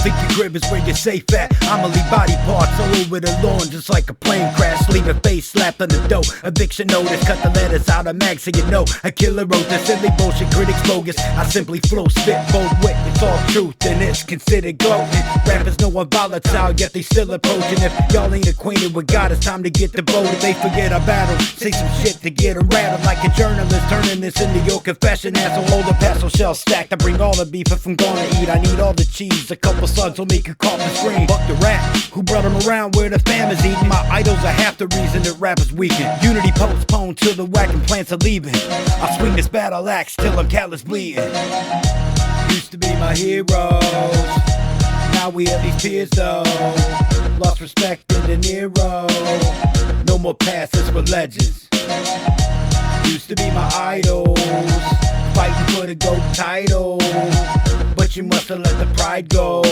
Think your crib is where you're safe at. I'ma leave body parts all over the lawn, just like a plane crash. Leave a face slapped on the dough. Eviction notice, cut the letters out of mag so you know a killer wrote the silly bullshit, critics bogus. I simply flow, spit, bold wit. It's all truth and it's considered gloating. Rappers know I'm volatile, yet they still approaching. If y'all ain't acquainted with God, it's time to get devoted. They forget our battle, say some shit to get them rattled. Like a journalist turning this into your confession. Asshole, hold a pastel shell stacked. I bring all the beef if I'm gonna eat. I need all the cheese, a couple slugs will make you cough and scream. Fuck the rap, who brought them around where the fam is eating? My idols are half the reason that rap is weakened. Unity postponed till the whacking plants are leaving. I swing this battle axe till I'm callous bleeding. Used to be my heroes, now we at least peers though. Lost respect in De Niro, no more passes for legends. Used to be my idols, fighting for the GOAT title, but you must have let the pride go.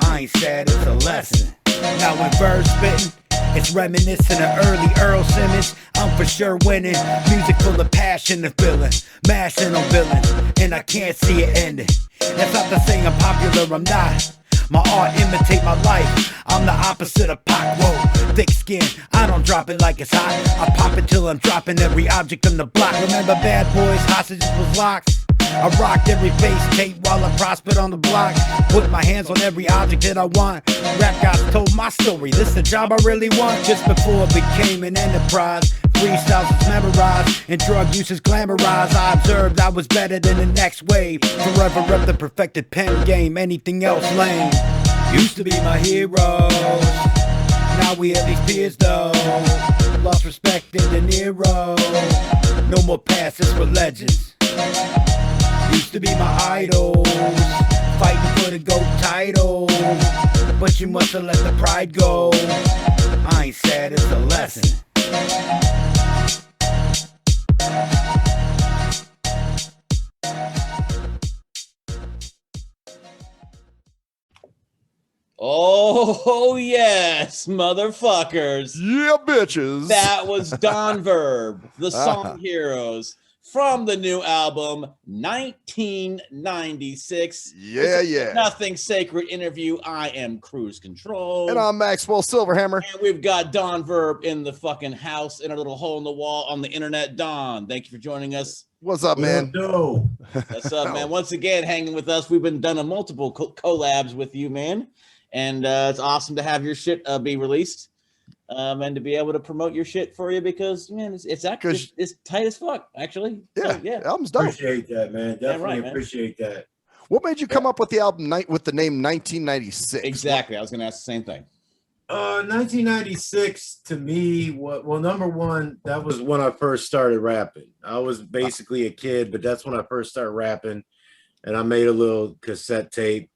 I ain't sad, it's a lesson. Now when Verb spitting, it's reminiscent of early Earl Simmons. I'm for sure winning. Music full of passion and feeling, mashing on villains, and I can't see it ending. That's not to say I'm popular, I'm not. My art imitate my life. I'm the opposite of Pac. Whoa, thick skin, I don't drop it like it's hot. I pop it till I'm dropping every object on the block. Remember Bad Boys, hostages was locked. I rocked every face tape while I prospered on the block. Put my hands on every object that I want. Rap guys told my story, this the job I really want. Just before it became an enterprise, freestyles was memorized and drug use is glamorized. I observed I was better than the next wave. Forever rep the perfected pen game, anything else lame. Used to be my heroes, now we at least peers though. Lost respect in De Niro, no more passes for legends. Used to be my idols, fighting for the GOAT title, but you must have let the pride go. I ain't sad, it's a lesson. Oh, yes, motherfuckers. Yeah, bitches. That was Don Verb, the song Heroes, from the new album 1996. Yeah. Nothing Sacred interview. I am Cruise Control. And I'm Maxwell Silverhammer. And we've got Don Verb in the fucking house in a little hole in the wall on the internet. Don, thank you for joining us. What's up, man? What's up, man? Once again, hanging with us. We've been done a multiple collabs with you, man. And it's awesome to have your shit be released. And to be able to promote your shit for you because, man, it's actually it's tight as fuck, actually. Yeah, so, yeah. Album's dope. Appreciate that, man. Definitely right, appreciate that. What made you come up with the album with the name 1996? Exactly. I was going to ask the same thing. 1996 to me, well, number one, that was when I first started rapping. I was basically a kid, but that's when I first started rapping. And I made a little cassette tape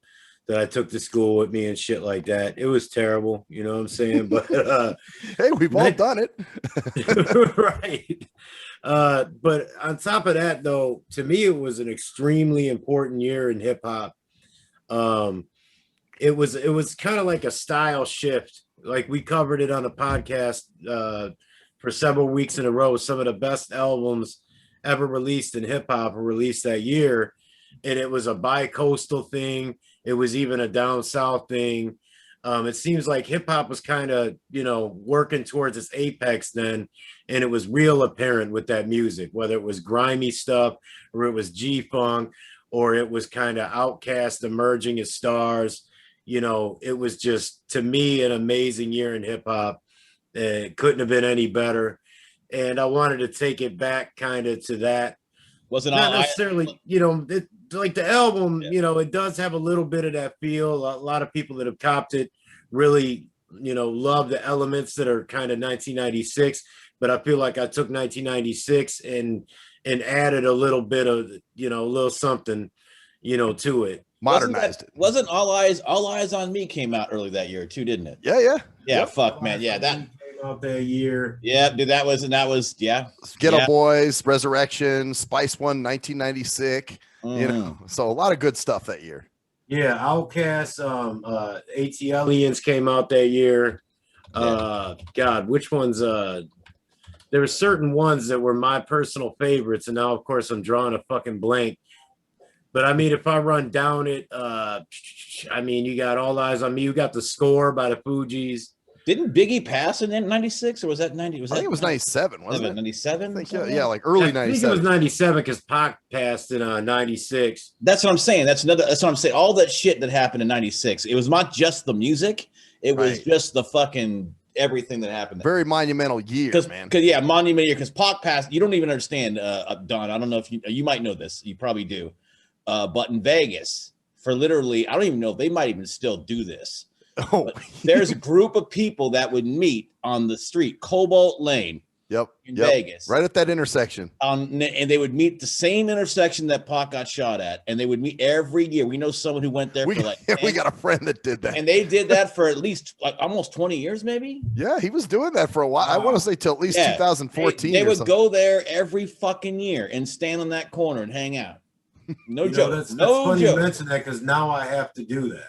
that I took to school with me and shit like that. It was terrible, you know what I'm saying? But hey, we've all done it. Right. But on top of that, though, to me, it was an extremely important year in hip hop. It was kind of like a style shift. Like we covered it on a podcast for several weeks in a row. Some of the best albums ever released in hip hop were released that year. And it was a bi-coastal thing. It was even a down south thing. It seems like hip hop was kind of, working towards its apex then. And it was real apparent with that music, whether it was grimy stuff or it was G-Funk or it was kind of Outkast emerging as stars. It was just, to me, an amazing year in hip hop. It couldn't have been any better. And I wanted to take it back kind of to that. Wasn't not necessarily, like the album, it does have a little bit of that feel. A lot of people that have copped it really, love the elements that are kind of 1996. But I feel like I took 1996 and added a little bit of, a little something, to it. Modernized it. Wasn't All Eyes on Me came out early that year too, didn't it? Yeah. Yep. Fuck, man. Yeah, that came out that year. Yeah, dude, that was Ghetto Boys, Resurrection, Spice One, 1996. So a lot of good stuff that year. Yeah, Outkast, ATLians came out that year. God, which ones? There were certain ones that were my personal favorites, and now, of course, I'm drawing a fucking blank. But I mean, if I run down it, I mean, you got All Eyes on Me. You got The Score by the Fugees. Didn't Biggie pass in 96 or was that 90? Was I that think it was 97, wasn't it? 97? Yeah, like early I think 97. it was 97 because Pac passed in 96. That's what I'm saying. That's what I'm saying. All that shit that happened in 96. It was not just the music, it was just the fucking everything that happened. Very monumental year, man. Because yeah, monumental year. Because Pac passed. You don't even understand, Don. I don't know if you might know this. You probably do. But in Vegas, for literally, I don't even know if they might even still do this. Oh, there's a group of people that would meet on the street, Cobalt Lane. In Vegas, right at that intersection. And they would meet the same intersection that Pac got shot at, and they would meet every year. We know someone who went there for like 10, we got a friend that did that, and they did that for at least like almost 20 years, maybe. Yeah, he was doing that for a while. I want to say till at least 2014. They would go there every fucking year and stand on that corner and hang out. No joke. That's no funny joke. you mention that because now I have to do that.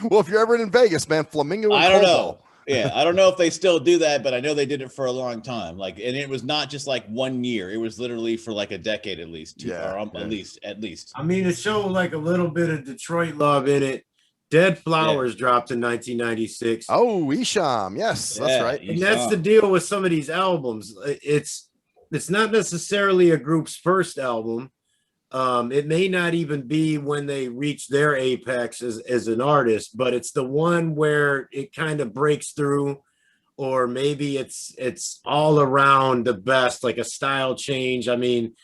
Well, if you're ever in Vegas, man, Flamingo. And I don't Cobalt. know. Yeah, I don't know if they still do that, but I know they did it for a long time. Like, and it was not just like 1 year; it was literally for like a decade at least. At least. I mean, it showed like a little bit of Detroit love in it. Dead Flowers dropped in 1996. Oh, Isham, yes, that's right. And that's the deal with some of these albums. It's not necessarily a group's first album. It may not even be when they reach their apex as an artist, but it's the one where it kind of breaks through, or maybe it's all around the best, like a style change. I mean,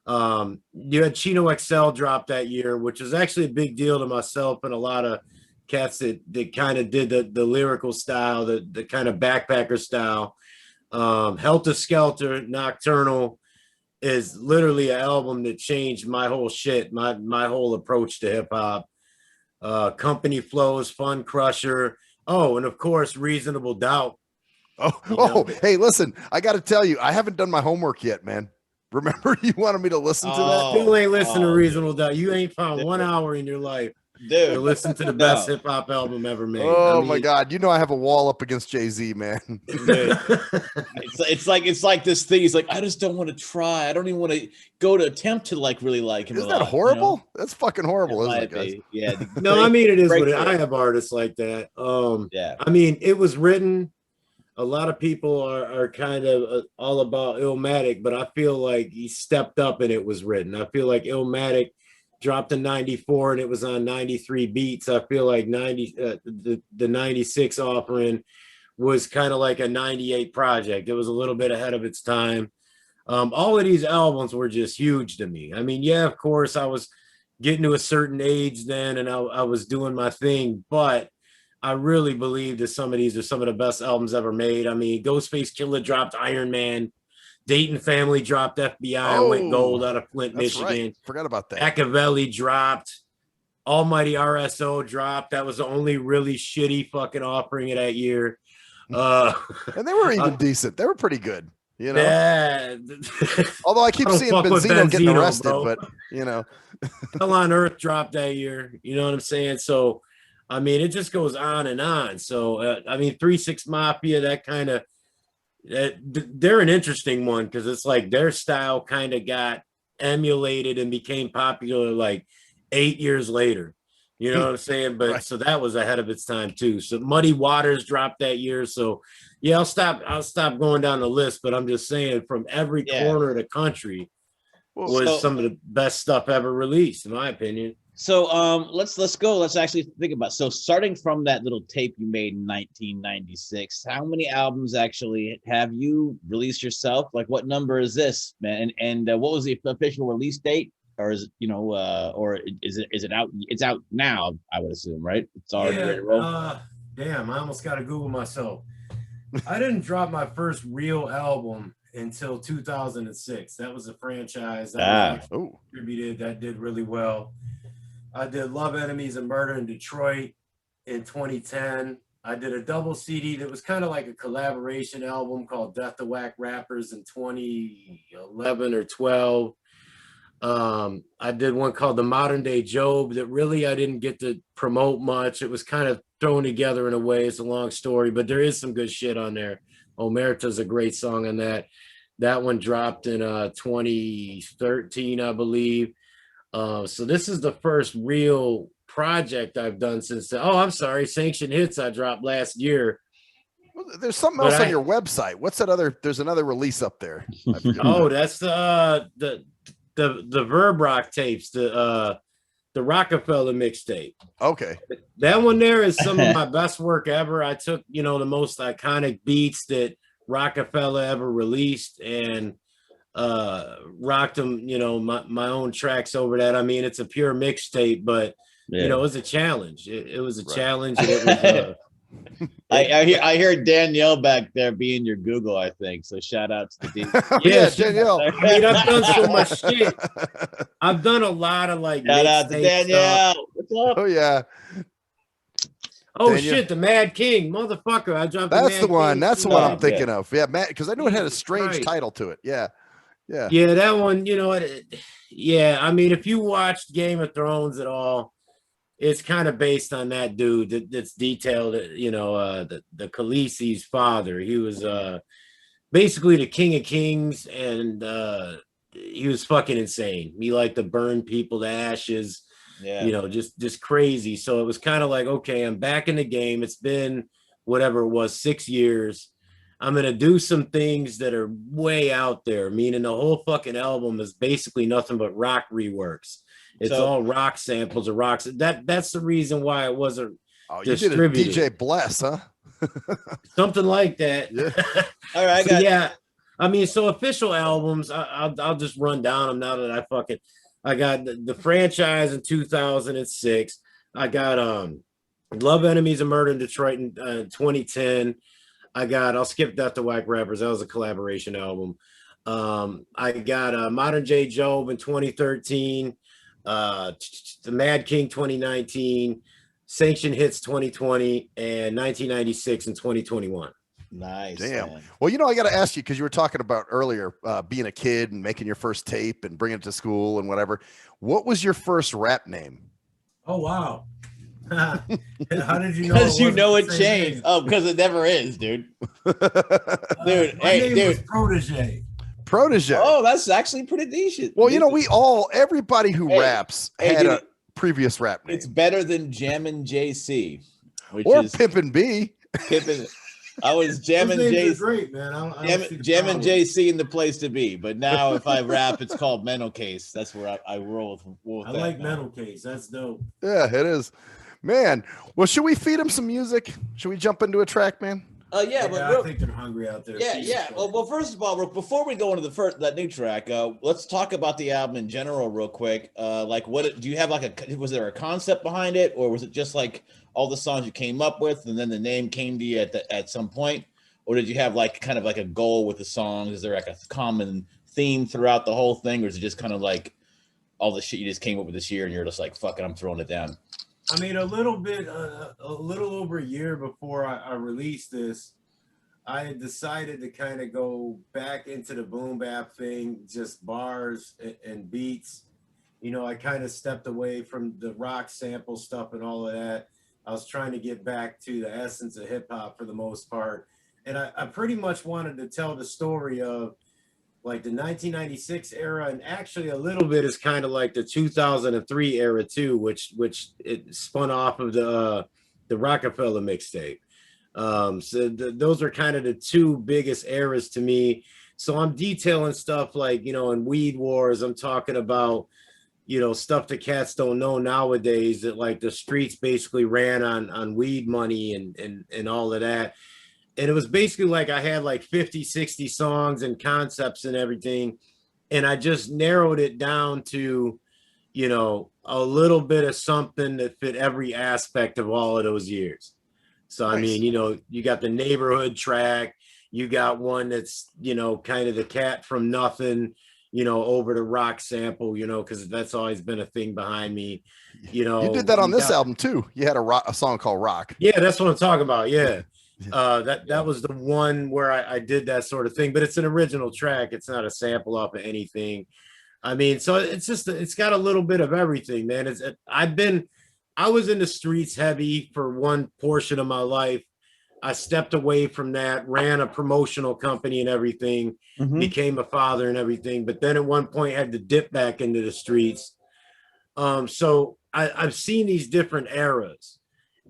you had Chino XL drop that year, which is actually a big deal to myself and a lot of cats that kind of did the lyrical style, the kind of backpacker style. Helter Skelter, Nocturnal is literally an album that changed my whole shit, my whole approach to hip hop. Company Flows, Fun Crusher. Oh, and of course, Reasonable Doubt. Hey, listen, I got to tell you, I haven't done my homework yet, man. Remember, you wanted me to listen to that? You ain't listened to Reasonable Doubt. You ain't found 1 hour in your life to listen to the best hip hop album ever made. Oh, my God. You know, I have a wall up against Jay-Z, man. It's like this thing. He's like, I just don't want to try. I don't even want to go to attempt to like really like him. Isn't that horrible? You know? That's fucking horrible, isn't it, guys? Yeah. No, I mean, it is what it is. I have artists like that. I mean, it was written. A lot of people are kind of all about Illmatic, but I feel like he stepped up and it was written. I feel like Illmatic dropped in 94 and it was on 93 beats. I feel like the 96 offering was kind of like a 98 project. It was a little bit ahead of its time. All of these albums were just huge to me. I mean, yeah, of course, I was getting to a certain age then and I was doing my thing, but I really believe that some of these are some of the best albums ever made. I mean, Ghostface Killah dropped Iron Man. Dayton Family dropped FBI, went gold out of Flint, Michigan. Right. Forgot about that. Machiavelli dropped. Almighty RSO dropped. That was the only really shitty fucking offering of that year. And they were even decent. They were pretty good, you know. Yeah. Although I keep seeing Benzino getting arrested, bro. but you know. Hell on Earth dropped that year. You know what I'm saying? So, I mean, it just goes on and on. So, I mean, 3-6 Mafia, that kind of, they're an interesting one because it's like their style kind of got emulated and became popular like 8 years later. You know what I'm saying? But so that was ahead of its time too. So Muddy Waters dropped that year. So yeah, I'll stop going down the list, but I'm just saying from every corner of the country was some of the best stuff ever released, in my opinion. So let's go. Let's actually think about it. So starting from that little tape you made in 1996, how many albums actually have you released yourself? Like what number is this, man? And what was the official release date? Or is it, or is it out? It's out now, I would assume, right? It's already ready to roll. Damn, I almost got to Google myself. I didn't drop my first real album until 2006. That was a franchise that was distributed that did really well. I did Love Enemies and Murder in Detroit in 2010. I did a double CD that was kind of like a collaboration album called Death to Whack Rappers in 2011 or 12. I did one called The Modern Day Job that really I didn't get to promote much. It was kind of thrown together in a way. It's a long story, but there is some good shit on there. Omerta's a great song on that. That one dropped in 2013, I believe. So this is the first real project I've done since. Oh, I'm sorry, Sanction Hits I dropped last year. Well, there's something else on your website. What's that other? There's another release up there. Oh, that's the Verb Rock tapes, the Rockefeller mixtape. Okay. That one there is some of my best work ever. I took, the most iconic beats that Rockefeller ever released and rocked them, my own tracks over that. I mean, it's a pure mixtape, but it was a challenge. It was a challenge. And it was I hear Danielle back there being your Google, I think. So shout out to the DJ. Yeah, Danielle. I mean, I've done so much shit. I've done a lot of like Shout out to Danielle. Stuff. What's up? Oh yeah. Oh Daniel. shit, the Mad King, motherfucker! I dropped. That's the one. King. That's the one I'm thinking of. Yeah, Matt, because I knew it had a strange title to it. Yeah. Yeah, that one. Yeah, I mean, if you watched Game of Thrones at all, it's kind of based on that dude that's detailed. The Khaleesi's father. He was basically the King of Kings, and he was fucking insane. He liked to burn people to ashes. Yeah. Just crazy. So it was kind of like, okay, I'm back in the game. It's been whatever it was, 6 years. I'm going to do some things that are way out there, meaning the whole fucking album is basically nothing but rock reworks. It's all rock samples of rocks. That's the reason why it wasn't distributed. You did a DJ Bless, huh? Something like that. Yeah. All right. Yeah. I mean, so official albums, I'll just run down them now that I got the franchise in 2006. I got Love Enemies and Murder in Detroit in 2010. I'll skip Death to Whack Rappers. That was a collaboration album. I got Modern J Job in 2013. The Mad King 2019. Sanction Hits 2020 and 1996 and 2021. Nice. Damn. Man. Well, I got to ask you, because you were talking about earlier being a kid and making your first tape and bringing it to school and whatever. What was your first rap name? Oh, wow. How did you know? Because it changed. Name? Oh, because it never is, dude. Dude, my name was Protege. Oh, that's actually pretty decent. Well, everybody who raps had a previous rap name. It's better than Jammin' JC, or Pimpin' B. I was Jammin' JC. Great, man. Jammin' JC in the place to be. But now if I rap, it's called Mental Case. That's where I roll with I like Mental Case. That's dope. Yeah, it is. Man, well, should we feed them some music? Should we jump into a track, man? Yeah, but I think they're hungry out there. Yeah. Well, first of all, before we go into that new track, let's talk about the album in general, real quick. What do you have? Was there a concept behind it, or was it just like all the songs you came up with, and then the name came to you at some point, or did you have kind of like a goal with the songs? Is there like a common theme throughout the whole thing, or is it just kind of like all the shit you just came up with this year, and you're just like, fuck it, I'm throwing it down? I mean, a little over a year before I released this, I had decided to kind of go back into the boom bap thing, just bars and beats. I kind of stepped away from the rock sample stuff and all of that. I was trying to get back to the essence of hip hop for the most part. And I pretty much wanted to tell the story of like the 1996 era, and actually a little bit is kind of like the 2003 era too, which it spun off of the Rockefeller mixtape. Those are kind of the two biggest eras to me. So I'm detailing stuff like, in Weed Wars, I'm talking about, stuff that cats don't know nowadays, that like the streets basically ran on weed money and all of that. And it was basically like I had like 50, 60 songs and concepts and everything. And I just narrowed it down to, a little bit of something that fit every aspect of all of those years. So, nice. I mean, you got the neighborhood track, you got one that's, kind of the cat from nothing, over the rock sample, because that's always been a thing behind me. You did that on this album too. You had a song called Rock. Yeah, that's what I'm talking about. Yeah. That was the one where I did that sort of thing, but it's an original track. It's not a sample off of anything. I mean, so it's got a little bit of everything, man. I was in the streets heavy for one portion of my life. I stepped away from that, ran a promotional company and everything, became a father and everything. But then at one point had to dip back into the streets. So I've seen these different eras,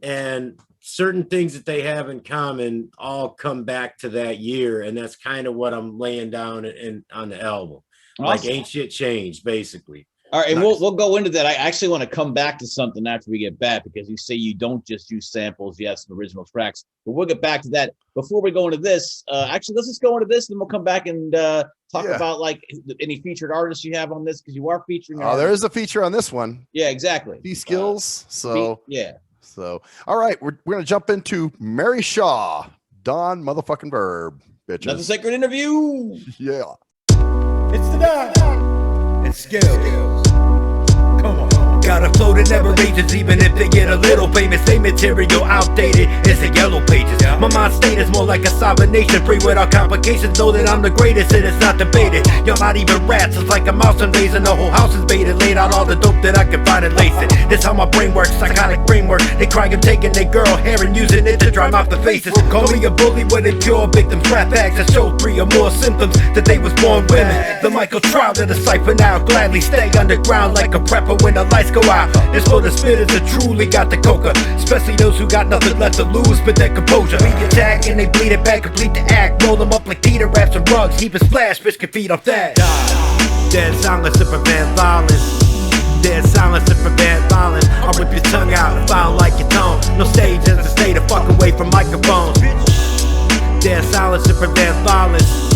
and certain things that they have in common all come back to that year, and that's kind of what I'm laying down on the album. Like Awesome. ain't shit changed, basically. All right, and Nice. we'll go into that. I actually want to come back to something after we get back because you say you don't just use samples, yes, some original tracks, but we'll get back to that. Before we go into this, actually, let's just go into this, and then we'll come back and talk about like any featured artists you have on this because you are featuring. Oh, there is a feature on this one. Yeah, exactly. Skills. So yeah. So all right, we're gonna jump into Mary Shaw, Don motherfucking Verb, bitches. Another sacred interview. Yeah. It's the Don and Skills. Come on. Got a flow that never ages, even if they get a little famous. They material outdated, it's the yellow pages. My mind state is more like a sovereign nation, free without complications. Know that I'm the greatest and it's not debated. You're not even rats, it's like a mouse invasion. The whole house is baited, laid out all the dope that I can find and lace it. This how my brain works, psychotic framework. They cry I'm taking their girl hair and using it to dry off the faces. Call me a bully when they pure victims. Rap acts that show 3 or more symptoms that they was born women. The Michael trial to the cipher now, gladly stay underground like a prepper when the lights go out. It's for the spitters that truly got the coca, especially those who got nothing left to lose but their composure. Beat the attack and they bleed it back, complete the act. Roll them up like theater wraps and rugs, heap a splash, bitch can feed off that. Dead silence to prevent violence. Dead silence to prevent violence. I'll rip your tongue out and file like your tone. No stage as a stay the fuck away from microphones. Dead silence to prevent violence.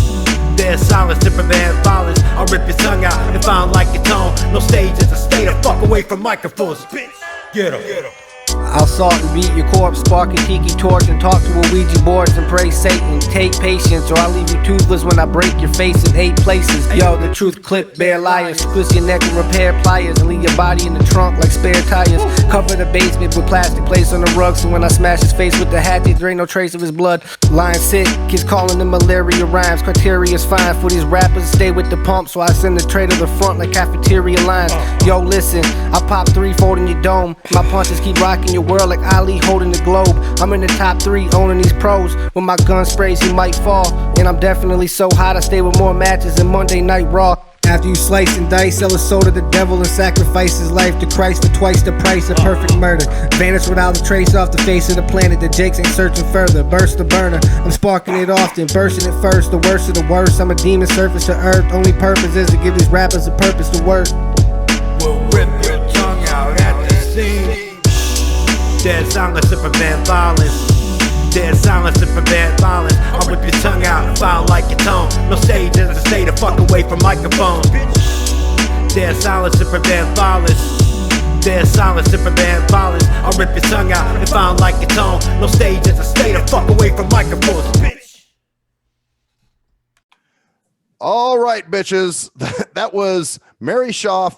Dead silence to prevent violence. I'll rip your tongue out and find like your tone. No stage is a stay the fuck away from microphones. Bitch, get 'em. I'll salt and beat your corpse, spark a tiki torch, and talk to a Ouija boards and pray Satan. Take patience, or I'll leave you toothless when I break your face in 8 places. Yo, the truth clip, bare liars. Twist your neck and repair pliers, and leave your body in the trunk like spare tires. Cover the basement with plastic plates on the rug, so when I smash his face with the hatchet, there ain't no trace of his blood. Lying sick, kids calling them malaria rhymes. Criteria's fine for these rappers, stay with the pump, so I send the tray to the front like cafeteria lines. Yo, listen, I pop 3-fold in your dome. My punches keep rocking your world like Ali holding the globe. I'm in the top 3 owning these pros. When my gun sprays, he might fall. And I'm definitely so hot, I stay with more matches than Monday Night Raw. After you slice and dice, sell his soul to the devil and sacrifice his life to Christ for twice the price of perfect murder. Vanish without a trace off the face of the planet. The Jakes ain't searching further. Burst the burner, I'm sparking it often, bursting it first. The worst of the worst, I'm a demon surface to earth. Only purpose is to give these rappers a purpose to work. We'll rip your tongue out at the seams. Dead silence to prevent violence. Dead silence to prevent violence. I'll rip your tongue out and file like your tone. No stage is a stay the fuck away from microphones. Dead silence to prevent violence. Dead silence to prevent violence. I'll rip your tongue out and file like your tone. No stage is a stay the fuck away from microphones, bitch. All right, bitches. That was Mary Shaw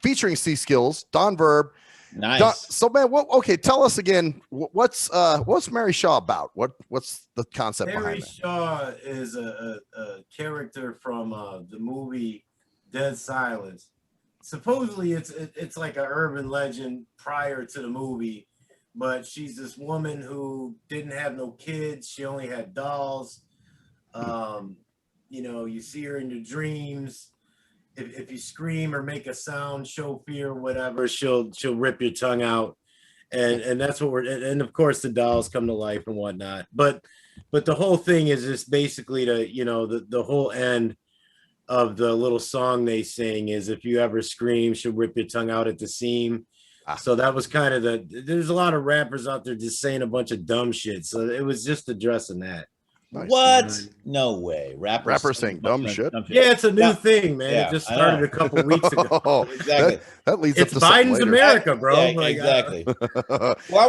featuring C Skills, Don Verb. Nice. So man, okay, tell us again, what's Mary Shaw about? What's the concept Mary behind it? Shaw is a character from the movie Dead Silence. Supposedly it's like an urban legend prior to the movie, but she's this woman who didn't have no kids. She only had dolls. You know, you see her in your dreams. If you scream or make a sound, show fear, whatever, she'll rip your tongue out, and that's what and of course the dolls come to life and whatnot. But the whole thing is just basically the whole end of the little song they sing is if you ever scream, she'll rip your tongue out at the seam. So that was kind of there's a lot of rappers out there just saying a bunch of dumb shit. So it was just addressing that. Nice. What? No way. Rappers saying dumb shit? Yeah, it's a new thing, man. Yeah, it just started a couple weeks ago. Exactly. That leads It's up to something Biden's later. America, bro. Yeah, Like, exactly. Well, I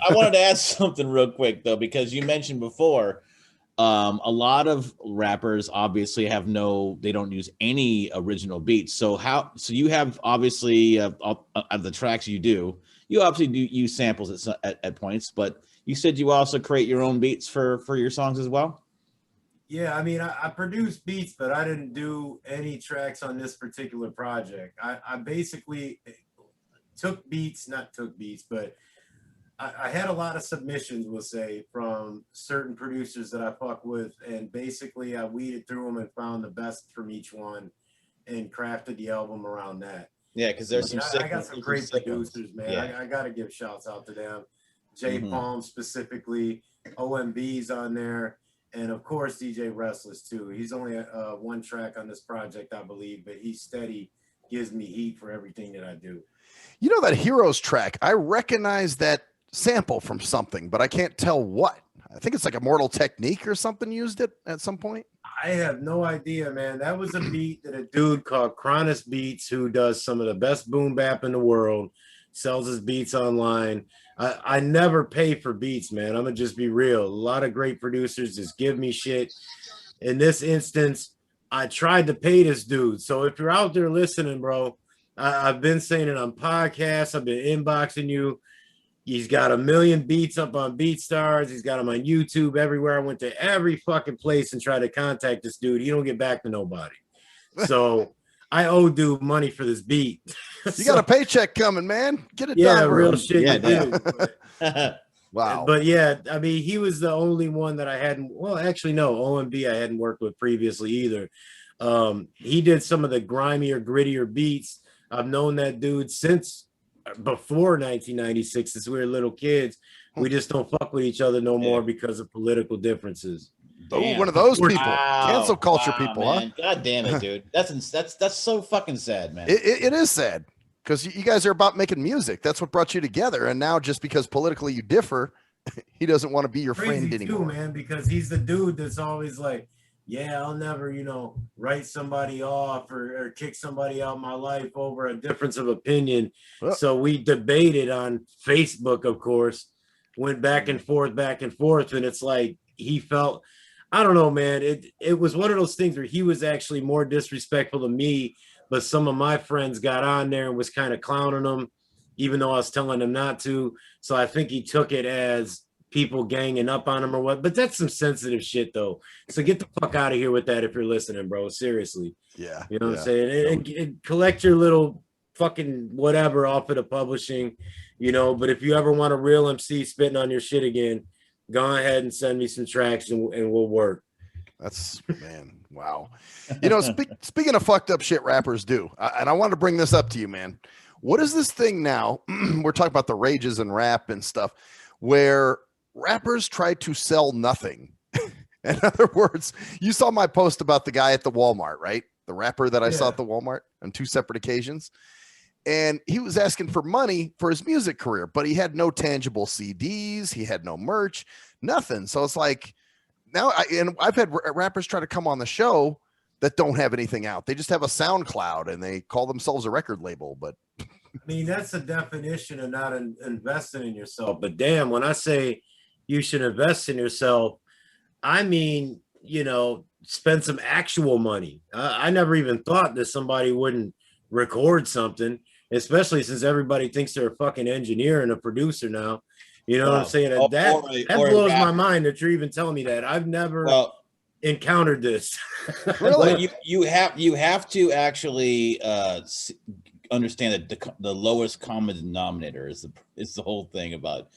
wanted to ask something real quick though, because you mentioned before, a lot of rappers obviously they don't use any original beats. So you have obviously of the tracks you obviously do use samples at points, but you said you also create your own beats for your songs as well? Yeah, I mean, I produced beats, but I didn't do any tracks on this particular project. I basically not took beats, but I had a lot of submissions, we'll say, from certain producers that I fuck with, and basically I weeded through them and found the best from each one and crafted the album around that. Yeah, because there's some sick. I got some great sick ones. producers, man. Yeah. I got to give shouts out to them. J Palm specifically, OMB's on there, and of course DJ Restless too. He's only one track on this project, I believe, but he's steady, gives me heat for everything that I do. You know that Heroes track? I recognize that sample from something, but I can't tell what. I think it's like Immortal Technique or something used it at some point. I have no idea, man. That was a beat that a dude called Cronus Beats, who does some of the best boom bap in the world, sells his beats online. I never pay for beats, man. I'm gonna just be real. A lot of great producers just give me shit. In this instance, I tried to pay this dude. So if you're out there listening, bro, I've been saying it on podcasts. I've been inboxing you. He's got 1 million beats up on BeatStars. He's got them on YouTube everywhere. I went to every fucking place and tried to contact this dude. He don't get back to nobody. So I owe dude money for this beat. You got a paycheck coming, man. Get it done. Yeah, real bro. shit. Yeah, You do. Wow. But yeah, I mean, he was the only one that I hadn't. Well, actually, no, OMB I hadn't worked with previously either. He did some of the grimier, grittier beats. I've known that dude since before 1996, since we were little kids. We just don't fuck with each other no more because of political differences. Oh, one of those people. Wow. Cancel culture people, man. huh? God damn it, dude. That's so fucking sad, man. It is sad because you guys are about making music. That's what brought you together. And now just because politically you differ, he doesn't want to be your friend Crazy anymore. too, man, because he's the dude that's always like, yeah, I'll never, write somebody off or kick somebody out of my life over a difference of opinion. Well, So we debated on Facebook, of course, went back and forth, and it's like he felt, I don't know, man. It was one of those things where he was actually more disrespectful to me, but some of my friends got on there and was kind of clowning him, even though I was telling them not to. So I think he took it as people ganging up on him or what. But that's some sensitive shit, though. So get the fuck out of here with that if you're listening, bro. Seriously. yeah. You know what I'm saying? And collect your little fucking whatever off of the publishing, But if you ever want a real MC spitting on your shit again, go ahead and send me some tracks and we'll work. That's, man, wow. Speaking of fucked up shit rappers do, and I wanted to bring this up to you, man. What is this thing now? We're talking about the rages and rap and stuff where rappers try to sell nothing. In other words, you saw my post about the guy at the Walmart, right? The rapper that I saw at the Walmart on 2 separate occasions. And he was asking for money for his music career, but he had no tangible CDs. He had no merch, nothing. So it's like now I've had rappers try to come on the show that don't have anything out. They just have a SoundCloud and they call themselves a record label. But I mean, that's the definition of not investing in yourself. But damn, when I say you should invest in yourself, I mean, spend some actual money. I never even thought that somebody wouldn't record something, especially since everybody thinks they're a fucking engineer and a producer now. You know what I'm saying? That blows my mind that you're even telling me that. I've never encountered this. Really? You have to actually understand that the lowest common denominator is the whole thing about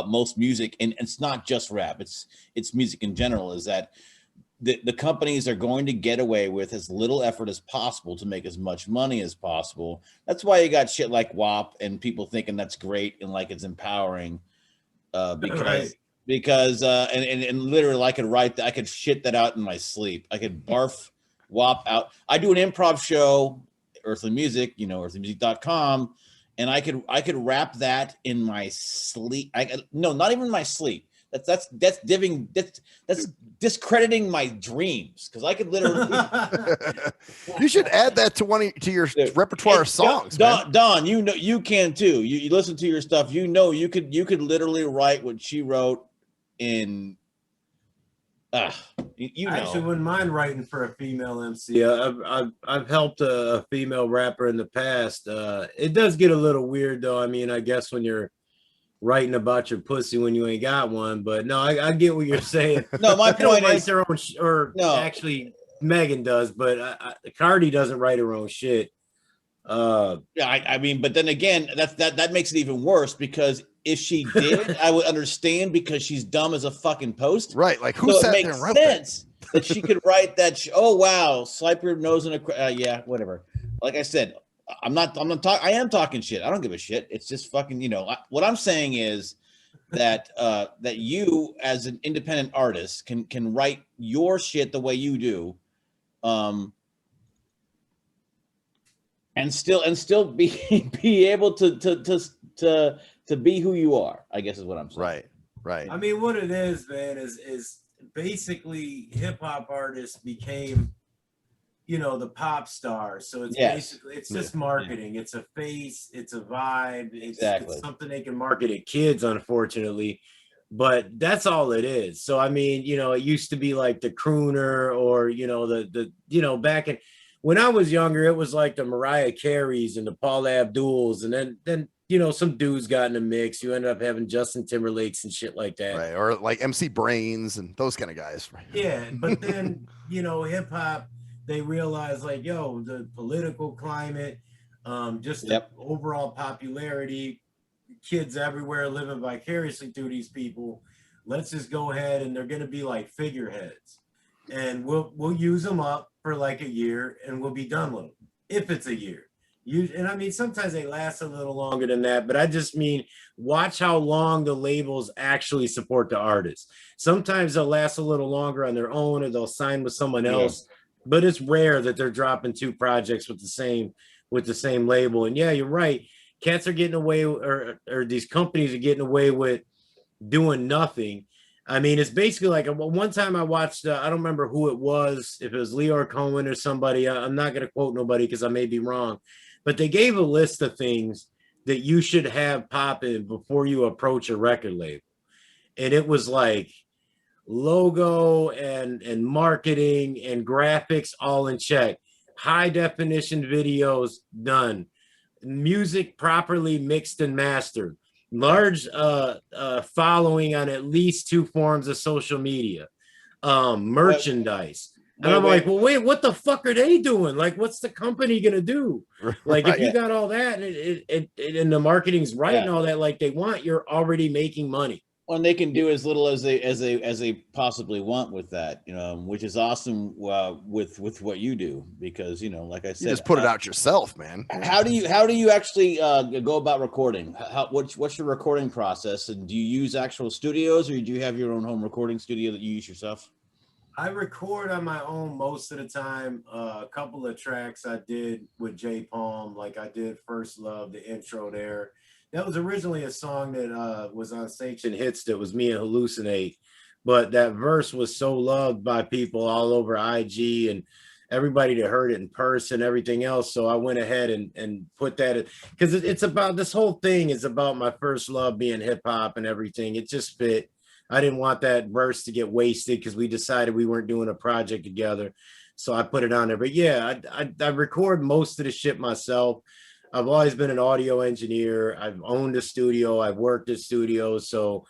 most music, and it's not just rap. It's music in general. Is that the companies are going to get away with as little effort as possible to make as much money as possible. That's why you got shit like WAP and people thinking that's great and like it's empowering, because literally I could shit that out in my sleep. I could barf WAP out. I do an improv show, Earthly Music, earthlymusic.com, and I could rap that in my sleep. No, not even my sleep. That's discrediting my dreams, because I could literally. You should add that to your repertoire of songs. Don, you can too. You listen to your stuff. You could literally write what she wrote in. I actually wouldn't mind writing for a female MC. I've helped a female rapper in the past. It does get a little weird though. I mean, I guess when you're writing about your pussy when you ain't got one, but no, I get what you're saying. No, my point is their own actually Megan does, but Cardi doesn't write her own shit. I mean, but then again, that makes it even worse, because if she did, I would understand, because she's dumb as a fucking post. Right. Like, who sat there and wrote that she could write that. Oh, wow. Swipe your nose in a, yeah, whatever. Like I said, I'm not talking. I am talking shit. I don't give a shit. It's just fucking, what I'm saying is that that you as an independent artist can write your shit the way you do, and still be able to be who you are, I guess is what I'm saying. Right. I mean, what it is, man, is basically hip hop artists became, the pop star. So it's basically, it's just marketing. It's a face, it's a vibe. It's something they can market at kids, unfortunately. But that's all it is. So I mean, it used to be like the crooner, or the back in when I was younger, it was like the Mariah Careys and the Paula Abduls, and then some dudes got in the mix. You ended up having Justin Timberlakes and shit like that, right? Or like MC Brains and those kind of guys. Yeah, but then hip hop, they realized like, yo, the political climate, just the overall popularity, kids everywhere living vicariously through these people. Let's just go ahead, and they're gonna be like figureheads, and we'll use them up for like a year, and we'll be done with them if it's a year. And I mean, sometimes they last a little longer than that, but I just mean, watch how long the labels actually support the artists. Sometimes they'll last a little longer on their own, or they'll sign with someone else, but it's rare that they're dropping 2 projects with the same label. And yeah, you're right. Cats are getting away, or these companies are getting away with doing nothing. I mean, it's basically like one time I watched, I don't remember who it was, if it was Leor Cohen or somebody. I'm not going to quote nobody because I may be wrong, but they gave a list of things that you should have popping before you approach a record label. And it was like logo and marketing and graphics all in check. High definition videos done. Music properly mixed and mastered. Large following on at least 2 forms of social media, merchandise. And I'm like, well, wait, what the fuck are they doing? Like, what's the company gonna do? Like, if you got all that and the marketing's right and all that, like they want, you're already making money. Well, and they can do as little as they possibly want with that, which is awesome with what you do, because like I said, you just put it out yourself, man. How do you actually go about recording? What's your recording process? And do you use actual studios, or do you have your own home recording studio that you use yourself? I record on my own most of the time. A couple of tracks I did with J Palm, like I did First Love, the intro there. That was originally a song that was on Sanctioned Hits. That was me and Hallucinate, but that verse was so loved by people all over IG and everybody that heard it in person, everything else. So I went ahead and put that, because it's about, this whole thing is about my first love being hip hop and everything. It just fit. I didn't want that verse to get wasted because we decided we weren't doing a project together. So I put it on there. But yeah, I record most of the shit myself. I've always been an audio engineer. I've owned a studio. I've worked at studios. So,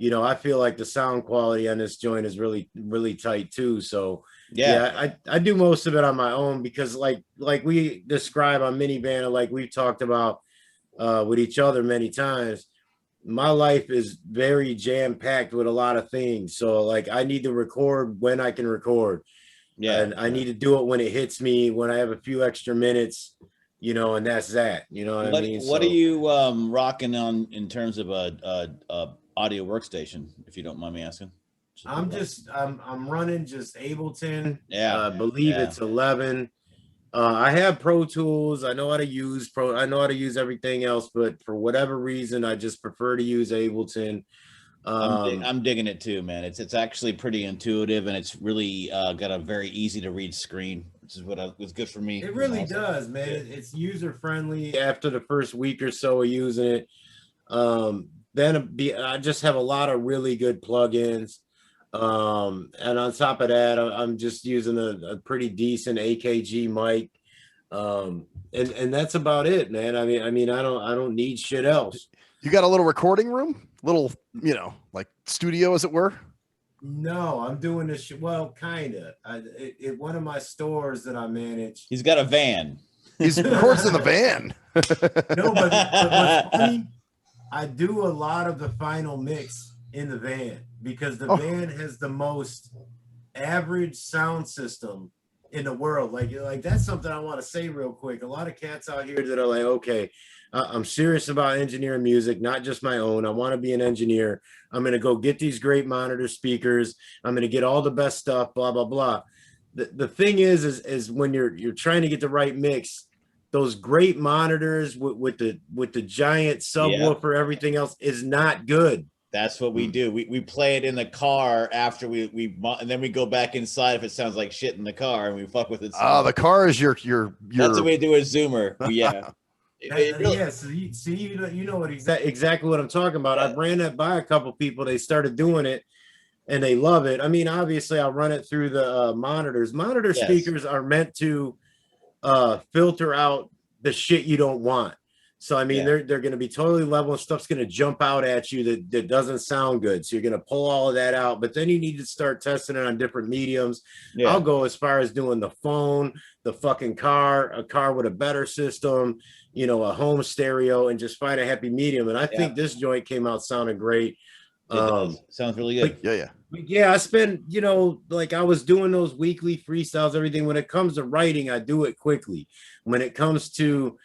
I feel like the sound quality on this joint is really, really tight too. So I do most of it on my own, because like we describe on Minivan, like we've talked about with each other many times, my life is very jam-packed with a lot of things. So like I need to record when I can record. Yeah. And I need to do it when it hits me, when I have a few extra minutes. And that's that. You know what I mean? What are you rocking on in terms of a audio workstation, if you don't mind me asking? I'm running just Ableton. I believe it's 11. I have Pro Tools. I know how to use I know how to use everything else, but for whatever reason, I just prefer to use Ableton. I'm digging it too, man. It's actually pretty intuitive, and it's really got a very easy to read screen, which is what was good for me. It really does, man. It's user friendly. After the first week or so of using it, then I just have a lot of really good plugins. And on top of that, I'm just using a pretty decent AKG mic. And that's about it, man. I mean, I don't need shit else. You got a little recording room, little, like studio, as it were? No, I'm doing this. Well, kind of. At one of my stores that I manage. He's got a van. He records in the van. No, but what's funny, I do a lot of the final mix in the van, because the van has the most average sound system in the world. Like that's something I want to say real quick. A lot of cats out here that are like, okay, I'm serious about engineering music, not just my own. I want to be an engineer. I'm going to go get these great monitor speakers. I'm going to get all the best stuff, blah, blah, blah. The thing is when you're trying to get the right mix, those great monitors with the giant subwoofer, everything else is not good. That's what we do. We play it in the car after we and then we go back inside if it sounds like shit in the car and we fuck with it. Oh, the car is your That's what we do with Zoomer. Yeah. Really, yeah, so you know what exactly what I'm talking about. I ran that by a couple people. They started doing it and they love it. I mean, obviously I'll run it through the monitors. Speakers are meant to filter out the shit you don't want. So I mean, they're going to be totally level and stuff's going to jump out at you that doesn't sound good. So you're going to pull all of that out, but then you need to start testing it on different mediums. I'll go as far as doing the phone, the fucking car, a car with a better system, you know, a home stereo, and just find a happy medium. And I think this joint came out sounding great. Sounds really good. Yeah, I spent, you know, like I was doing those weekly freestyles, everything. When it comes to writing, I do it quickly. When it comes to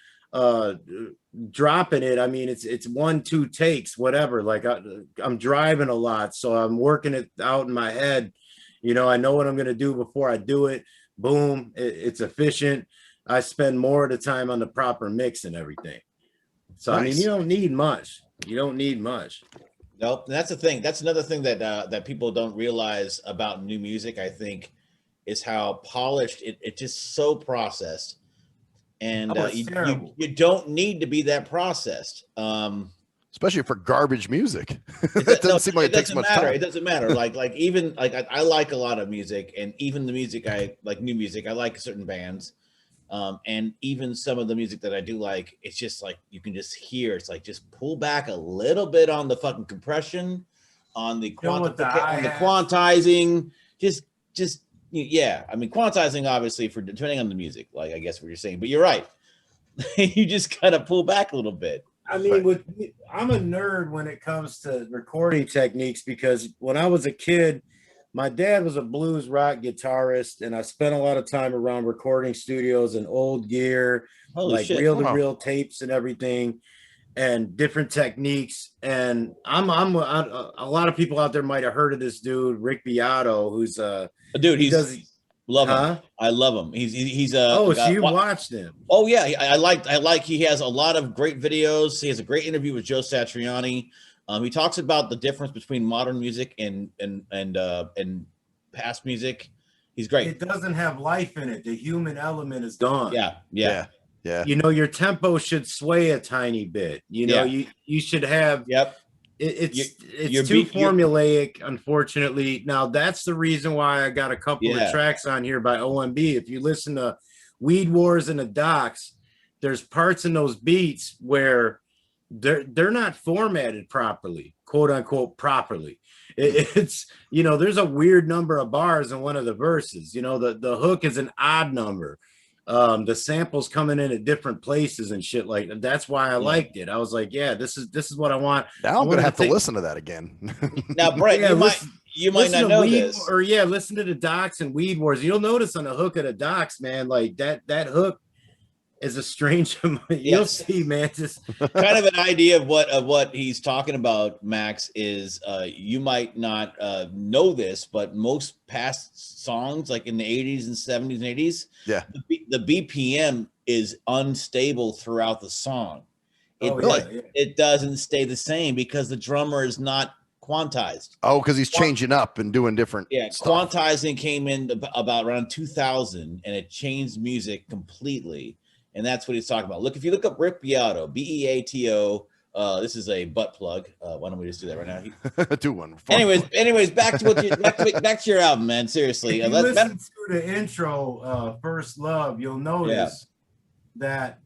dropping it, I mean, it's 1-2 takes, whatever. Like I'm driving a lot, so I'm working it out in my head. You know, I know what I'm going to do before I do it. Boom, it's efficient. I spend more of the time on the proper mix and everything. So nice. I mean, you don't need much. Nope. And that's the thing. That's another thing that people don't realize about new music, I think, is how polished it's just so processed. And you don't need to be that processed. Especially for garbage music. It doesn't seem like it takes much time. It doesn't matter. Like even like I like a lot of music, and even the music I like, new music, I like certain bands. And even some of the music that I do like, it's just like you can just hear. It's like just pull back a little bit on the fucking compression, on the quantizing. Just yeah. I mean, quantizing obviously for depending on the music, like I guess what you're saying. But you're right. You just gotta pull back a little bit. I mean, I'm a nerd when it comes to recording techniques because when I was a kid, my dad was a blues rock guitarist, and I spent a lot of time around recording studios and old gear, reel-to-reel tapes and everything, and different techniques. And a lot of people out there might have heard of this dude, Rick Beato, who's love him. I love him. He's so you watched him? Oh yeah, I like. He has a lot of great videos. He has a great interview with Joe Satriani. He talks about the difference between modern music and past music. He's great. It doesn't have life in it. The human element is gone. Yeah. You know, your tempo should sway a tiny bit. You know, you should have. It's too formulaic, unfortunately. Now that's the reason why I got a couple of tracks on here by OMB. If you listen to Weed Wars and the Docs, there's parts in those beats where they're not formatted properly, quote unquote properly. It's, you know, there's a weird number of bars in one of the verses. You know, the hook is an odd number. The samples coming in at different places and shit like that. That's why I liked it. I was like, yeah, this is what I want. Now I'm gonna have to listen to that again. Now, Brett, you might not know this. Or listen to the Docs and Weed Wars. You'll notice on the hook of the Docs, man, like that hook is a strange. You'll see, man. Just kind of an idea of what he's talking about, Max, is you might not know this, but most past songs, like in the 80s and 70s and 80s, the BPM is unstable throughout the song. It doesn't stay the same because the drummer is not quantized. Oh, because he's changing up and doing different stuff. Quantizing came in about around 2000, and it changed music completely. And that's what he's talking about. Look, if you look up Rick Beato, Beato, this is a butt plug. Why don't we just do that right now? Do one. Anyways, back to your album, man. Seriously, if you listen to the intro, "First Love," you'll notice that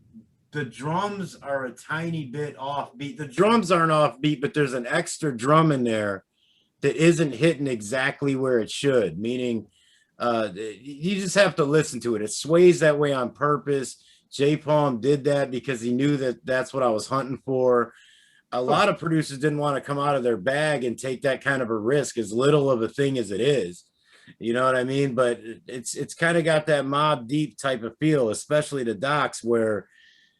the drums are a tiny bit offbeat. The drums aren't offbeat, but there's an extra drum in there that isn't hitting exactly where it should. Meaning, you just have to listen to it. It sways that way on purpose. J. Palm did that because he knew that that's what I was hunting for. A lot of producers didn't want to come out of their bag and take that kind of a risk, as little of a thing as it is. You know what I mean? But it's kind of got that Mob Deep type of feel, especially the docs where,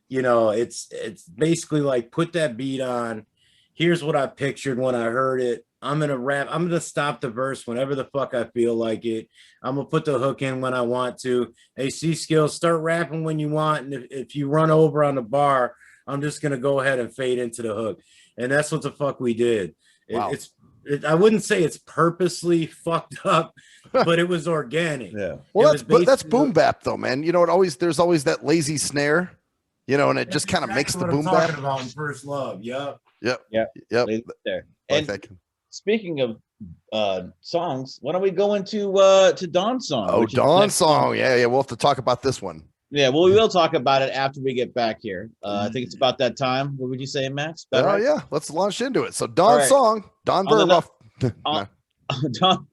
you know, it's basically like put that beat on. Here's what I pictured when I heard it. I'm gonna rap. I'm gonna stop the verse whenever the fuck I feel like it. I'm gonna put the hook in when I want to. Hey, C Skills, start rapping when you want. And if you run over on the bar, I'm just gonna go ahead and fade into the hook. And that's what the fuck we did. Wow. I wouldn't say it's purposely fucked up, but it was organic. Yeah. Well, that's boom bap though, man. You know, there's always that lazy snare, you know, and it just kind of makes the boom bap. About in First Love. Yep. There. And speaking of songs, why don't we go into Dawn's song? Oh, Dawn's song. Yeah. We'll have to talk about this one. Yeah, well, we will talk about it after we get back here. I think it's about that time. What would you say, Max? Yeah. Let's launch into it. So Dawn's song, Don Verb off. Don,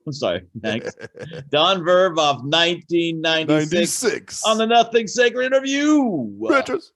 I'm sorry, Max. Don Verb off 1996 on the Nothing Sacred interview. Bitches.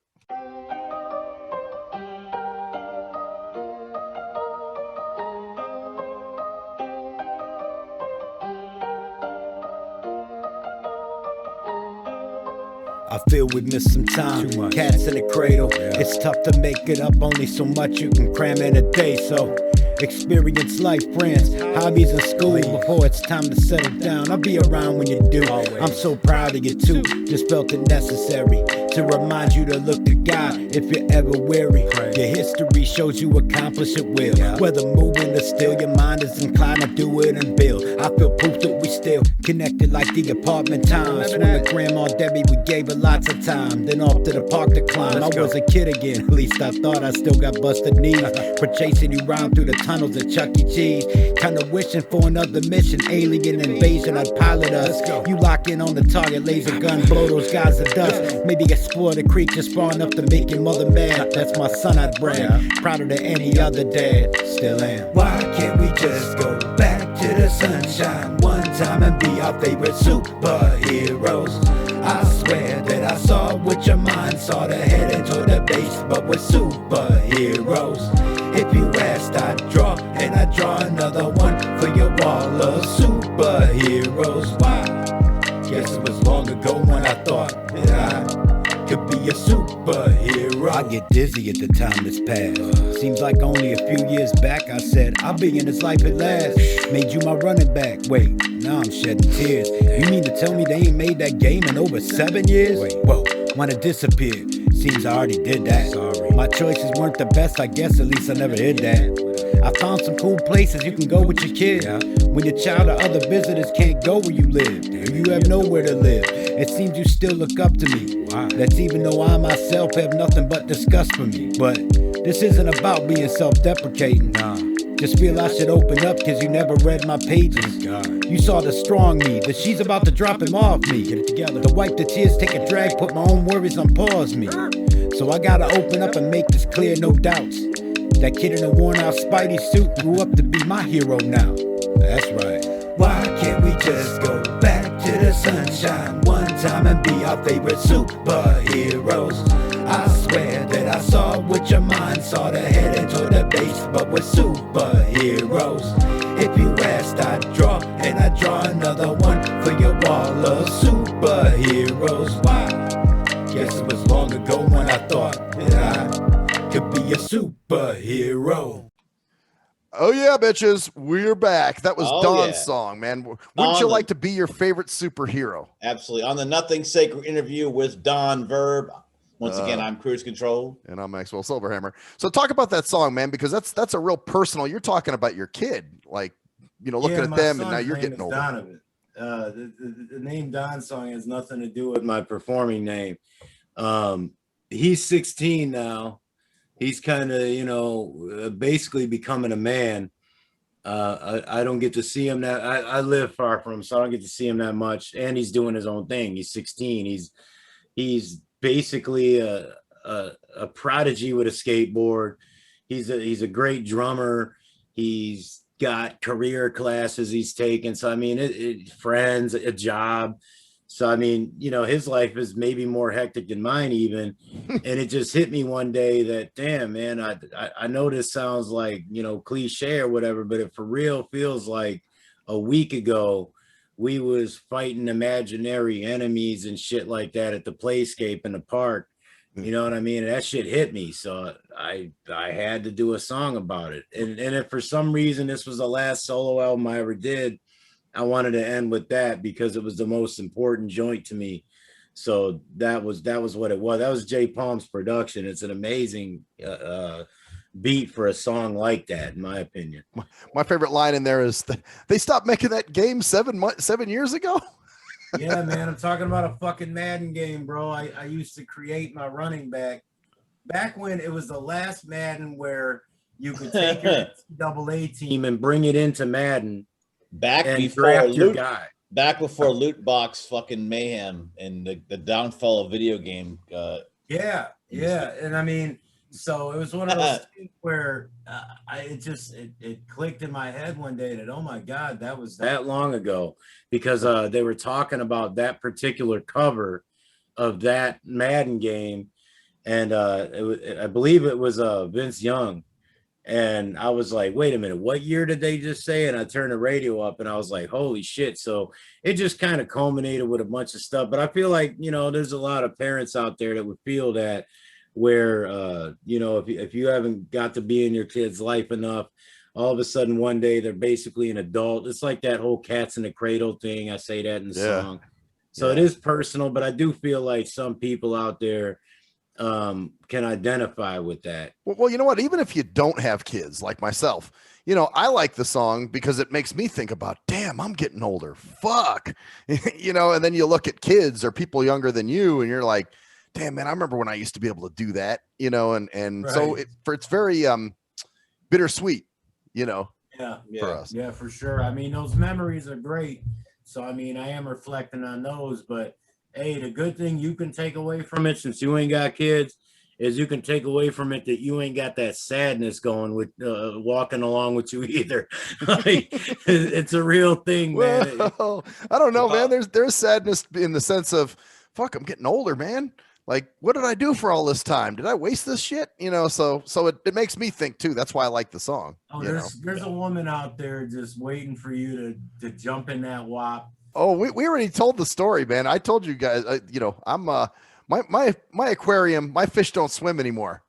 I feel we missed some time. Cats in the cradle. It's tough to make it up. Only so much you can cram in a day. So experience life, friends, hobbies, and school before it's time to settle down. I'll be around when you do. I'm so proud of you too. Just felt it necessary to remind you to look to God if you're ever weary. Your history shows you accomplish it will. Whether moving or still, your mind is inclined to do it and build. I feel proof that we still connected like the apartment times. When the Grandma Debbie, we gave her lots of time. Then off to the park to climb. I was a kid again. At least I thought. I still got busted knees for chasing you round through the tunnels of Chuck E. Cheese. Kinda wishing for another mission. Alien invasion, I'd pilot us. You lock in on the target, laser gun, blow those guys to dust. Maybe explore the creek just far enough to make your mother mad. That's my son I'd brag. Prouder than any other dad. Still am. Why can't we just go back to the sunshine one time and be our favorite superheroes? I swear that I saw what your mind saw, the head into the base, but we're superheroes. If you asked, I'd draw, and I'd draw another one for your wall of superheroes. Why? Guess it was long ago when I thought that I could be a superhero. I get dizzy at the time that's passed. Seems like only a few years back I said I'll be in this life at last. Made you my running back. Wait, now I'm shedding tears. You mean to tell me they ain't made that game in over 7 years? Whoa, wanna disappear? Seems I already did that. Sorry. My choices weren't the best, I guess at least I never did that. I found some cool places you can go with your kid. When your child or other visitors can't go where you live, or you have nowhere to live, it seems you still look up to me. That's even though I myself have nothing but disgust for me. But this isn't about being self-deprecating. Just feel I should open up cause you never read my pages. You saw the strong me, that she's about to drop him off me. Get it together. To wipe the tears, take a drag, put my own worries on pause me. So I gotta open up and make this clear, no doubts. That kid in a worn out Spidey suit grew up to be my hero now. That's right. Why can't we just go back to the sunshine one time and be our favorite superheroes? I swear that I saw what your mind saw, the head into the base, but we're superheroes. If you asked, I'd draw, and I'd draw another one for your wall of superheroes. Why? Guess it was long ago when I thought that I could be a superhero. Oh yeah, bitches, we're back. That was Dawn's song, man. Wouldn't you like to be your favorite superhero? Absolutely. On the Nothing Sacred interview with Don Verb. Once again, I'm Cruise Control. And I'm Maxwell Silverhammer. So talk about that song, man, because that's a real personal. You're talking about your kid, like, you know, looking at them, and now you're getting older. Donovan. The name Don song has nothing to do with my performing name. He's 16 now. He's kind of, you know, basically becoming a man. I don't get to see him that. I live far from him, so I don't get to see him that much. And he's doing his own thing. He's 16. He's basically a prodigy with a skateboard. He's a great drummer. He's got career classes he's taken. So I mean, friends, a job. So, I mean, you know, his life is maybe more hectic than mine even. And it just hit me one day that, damn, man, I know this sounds like, you know, cliche or whatever, but it for real feels like a week ago we was fighting imaginary enemies and shit like that at the playscape in the park. You know what I mean? And that shit hit me. So I had to do a song about it. And if for some reason this was the last solo album I ever did, I wanted to end with that because it was the most important joint to me. So that was what it was. That was Jay Palm's production. It's an amazing beat for a song like that, in my opinion. My favorite line in there is, they stopped making that game 7 years ago. Yeah, man, I'm talking about a fucking Madden game, bro. I used to create my running back when it was the last Madden where you could take your AA team and bring it into Madden back and before draft your loot, guy. back before loot box fucking mayhem and the downfall of video game. Yeah, and I mean, so it was one of those things where it clicked in my head one day that, oh my God, that was that long ago, because they were talking about that particular cover of that Madden game, and I believe it was Vince Young, and I was like, wait a minute, what year did they just say? And I turned the radio up and I was like, holy shit. So it just kind of culminated with a bunch of stuff. But I feel like, you know, there's a lot of parents out there that would feel that, where you know, if you haven't got to be in your kid's life enough, all of a sudden one day they're basically an adult. It's like that whole cats in the cradle thing. I say that in the song. So it is personal, but I do feel like some people out there can identify with that. Well, you know what? Even if you don't have kids like myself, you know, I like the song because it makes me think about, damn, I'm getting older. Fuck. You know, and then you look at kids or people younger than you and you're like, damn, man, I remember when I used to be able to do that, you know, and right. So it's very bittersweet, you know, for us. Yeah, for sure. I mean, those memories are great. So, I mean, I am reflecting on those, but hey, the good thing you can take away from it, since you ain't got kids, is you can take away from it that you ain't got that sadness going with walking along with you either. Like, it's a real thing, man. Well, I don't know, man. There's sadness in the sense of, fuck, I'm getting older, man. Like, what did I do for all this time? Did I waste this shit? You know, so it makes me think too. That's why I like the song. Oh, there's a woman out there just waiting for you to jump in that WAP. Oh, we already told the story, man. I told you guys, you know, I'm my aquarium, my fish don't swim anymore.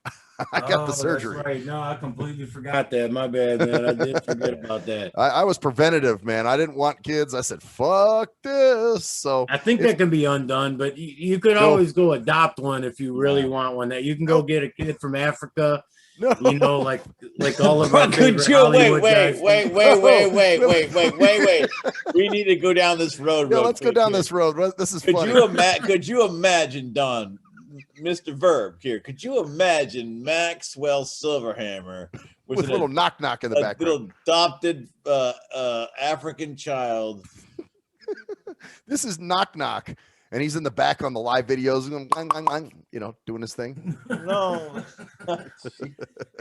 I got the surgery. That's right. No, I completely forgot that. My bad, man. I did forget about that. I was preventative, man. I didn't want kids. I said, fuck this. So I think that can be undone, but you could always go adopt one if you really want one. That you can go get a kid from Africa. No. You know, like all of our favorite Hollywood guys. Wait. We need to go down this road. Yeah, let's go down this road. This is funny. Could you imagine, Don, Mr. Verb here? Could you imagine Maxwell Silverhammer with a little knock in the background? Little adopted African child. This is knock. And he's in the back on the live videos, you know, doing his thing. No.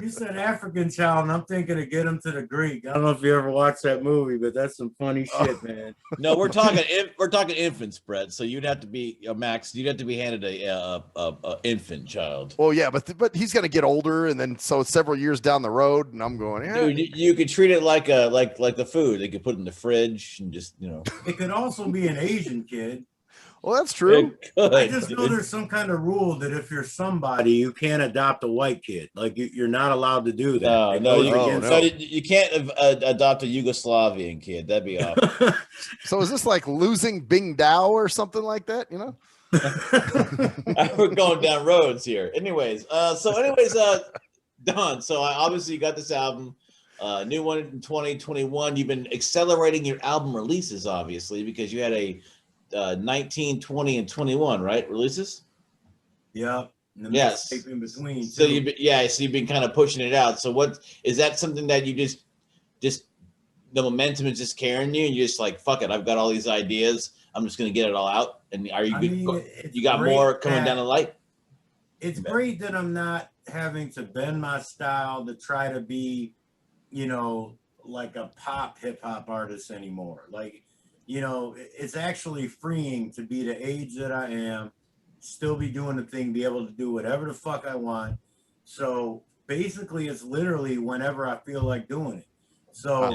You said African child, and I'm thinking to get him to the Greek. I don't know if you ever watched that movie, but that's some funny shit, man. No, we're talking infants, Brett. So you'd have to be Max. You'd have to be handed a infant child. Well, yeah, but he's gonna get older, and then so several years down the road, and I'm going. Yeah. Dude, you could treat it like the food. They could put it in the fridge and just, you know. It could also be an Asian kid. Well, that's true. I just know there's some kind of rule that if you're somebody, you can't adopt a white kid. Like you're not allowed to do that. No, you can't adopt a Yugoslavian kid. That'd be awful. So is this like losing Bing Dao or something like that? You know, we're going down roads here. Anyways, Don. So obviously you got this album, new one in 2021. You've been accelerating your album releases, obviously, because you had a 19, 20, and 21, right? Releases? Yeah. Yes. In between. So you've been kind of pushing it out. So what is that something that you just the momentum is just carrying you and you're just like, fuck it, I've got all these ideas. I'm just gonna get it all out. And you got more coming down the light? It's great that I'm not having to bend my style to try to be, you know, like a pop hip hop artist anymore. Like, you know, it's actually freeing to be the age that I am, still be doing the thing, be able to do whatever the fuck I want. So basically it's literally whenever I feel like doing it. So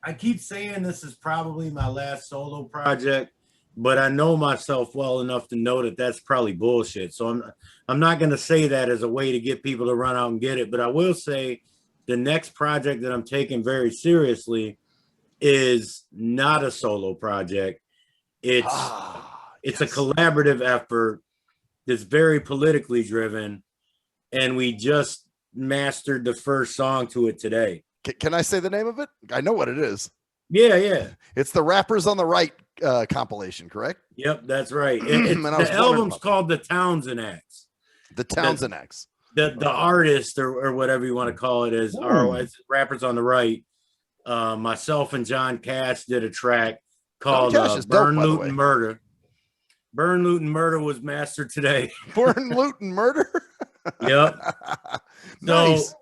I keep saying this is probably my last solo project, but I know myself well enough to know that that's probably bullshit. So I'm not going to say that as a way to get people to run out and get it, but I will say the next project that I'm taking very seriously is not a solo project. It's Yes. a collaborative effort that's very politically driven, and we just mastered the first song to it today. Can I say the name of it? I know what it is. Yeah. It's the Rappers on the Right compilation, correct? Yep, that's right. And I was The wondering album's about called The Townsend Acts. the Townsend X. The artist or whatever you want to call it is Rappers on the Right. Myself and John Cash did a track called Cash is dope, Burn, by the Loot, way. and Murder. Burn, Loot, and Murder was mastered today. Burn, Loot, and Murder. Yep. Nice. So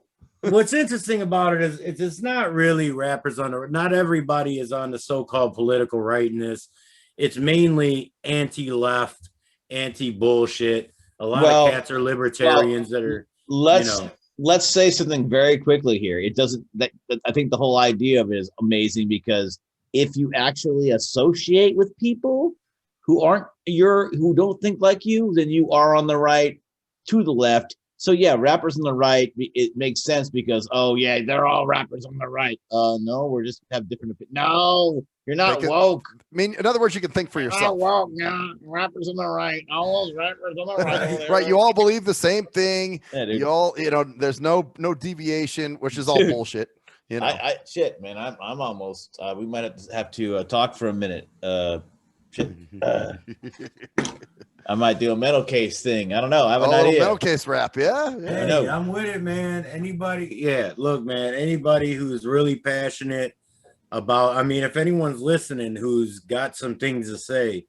what's interesting about it is it's not really rappers on the, not everybody is on the so-called political right in this. It's mainly anti-left, anti-bullshit. A lot of cats are libertarians that are, let's say something very quickly here. It doesn't that I think the whole idea of it is amazing, because if you actually associate with people who who don't think like you, then you are on the right to the left. So yeah, rappers on the right, it makes sense because, oh yeah, they're all rappers on the right. No, we're just have different opinions. No, you're not woke. I mean, in other words, you can think for yourself. Woke, no, rappers on the right. All those rappers on the right. Right, you all believe the same thing. Yeah, you all, there's no deviation, which is all bullshit. You know, shit, man, I'm almost. We might have to talk for a minute. I might do a metal case thing. I don't know. I have an idea. Metal case rap, yeah. Hey, I'm with it, man. Look, man, anybody who's really passionate about, I mean, if anyone's listening who's got some things to say,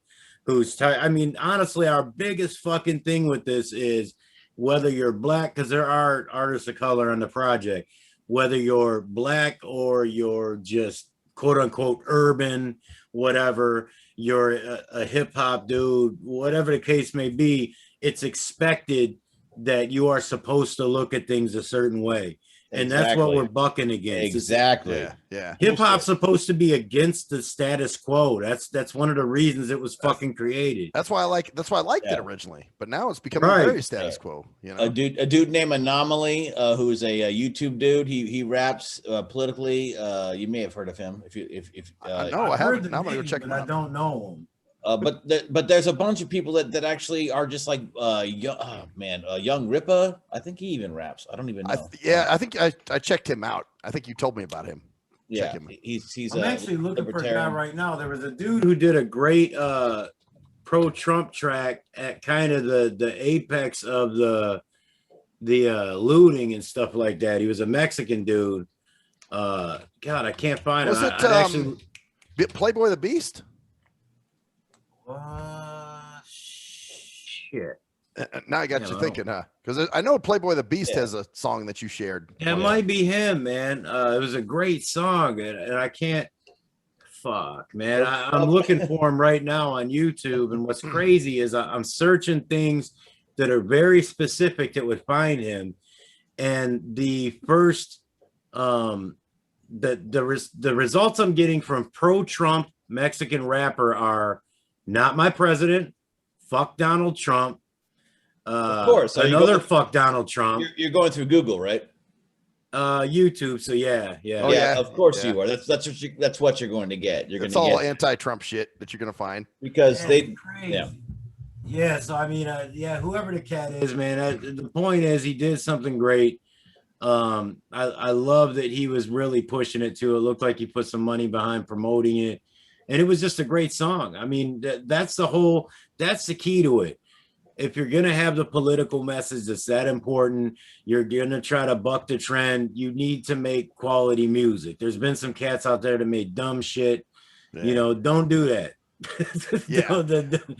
I mean, honestly, our biggest fucking thing with this is whether you're black, because there are artists of color on the project, whether you're black or you're just quote unquote urban, whatever, you're a hip hop dude, whatever the case may be, it's expected that you are supposed to look at things a certain way. And that's what we're bucking against. Exactly. Yeah. Hip hop's supposed to be against the status quo. That's one of the reasons it was fucking created. That's why I liked it originally, but now it's becoming very status quo. You know, a dude named Anomaly, who's a YouTube dude. He raps politically. You may have heard of him. If I haven't. Now I'm gonna go check him out. I don't know him. But there's a bunch of people that actually are just like Young Rippa. I think he even raps. I don't even know. I think I checked him out. I think you told me about him. Yeah, he's. I'm actually looking for a guy right now. There was a dude who did a great pro-Trump track at kind of the apex of the looting and stuff like that. He was a Mexican dude. God, I can't find him. Was it Playboy the Beast? Shit. Now I got you thinking, huh? Because I know Playboy the Beast has a song that you shared. It might be him, man. It was a great song, and I can't. Fuck, man. I'm looking for him right now on YouTube, and what's crazy is I'm searching things that are very specific that would find him, and the first, the results I'm getting from pro-Trump Mexican rapper are "Not My President," "Fuck Donald Trump." Of course, so another "Fuck Donald Trump." You're going through Google, right? YouTube. So yeah. Of course you are. That's what you're going to get. It's all anti-Trump shit that you're going to find because Yeah. So I mean, whoever the cat is, man. The point is, he did something great. I love that he was really pushing it too. It looked like he put some money behind promoting it. And it was just a great song. I mean, that's the key to it. If you're going to have the political message that's that important, you're going to try to buck the trend, you need to make quality music. There's been some cats out there that made dumb shit. Yeah. Don't do that.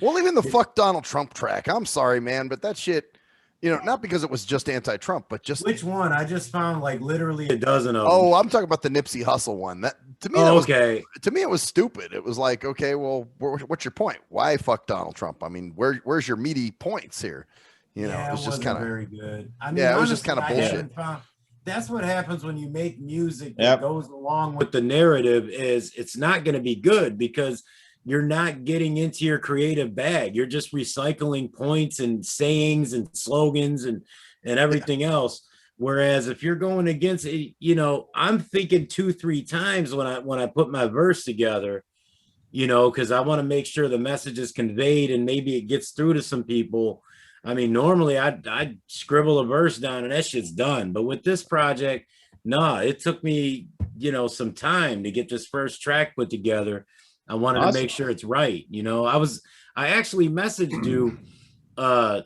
Well, even the "Fuck Donald Trump" track, I'm sorry, man, but that shit, not because it was just anti-Trump, but just which one? I just found like literally a dozen of them. Oh, I'm talking about the Nipsey Hussle one. That to me, to me, it was stupid. It was like, okay, well, what's your point? Why fuck Donald Trump? I mean, where's your meaty points here? It was just kind of very good. I mean, it was just kind of bullshit. that's what happens when you make music that Yep. goes along with the narrative. Is it's not going to be good because you're not getting into your creative bag. You're just recycling points and sayings and slogans and everything else. Whereas if you're going against it, you know, I'm thinking 2-3 times when I put my verse together, you know, because I want to make sure the message is conveyed and maybe it gets through to some people. I mean, normally I'd scribble a verse down and that shit's done. But with this project, nah, it took me, you know, some time to get this first track put together. I wanted to make sure it's right. You know, I actually messaged you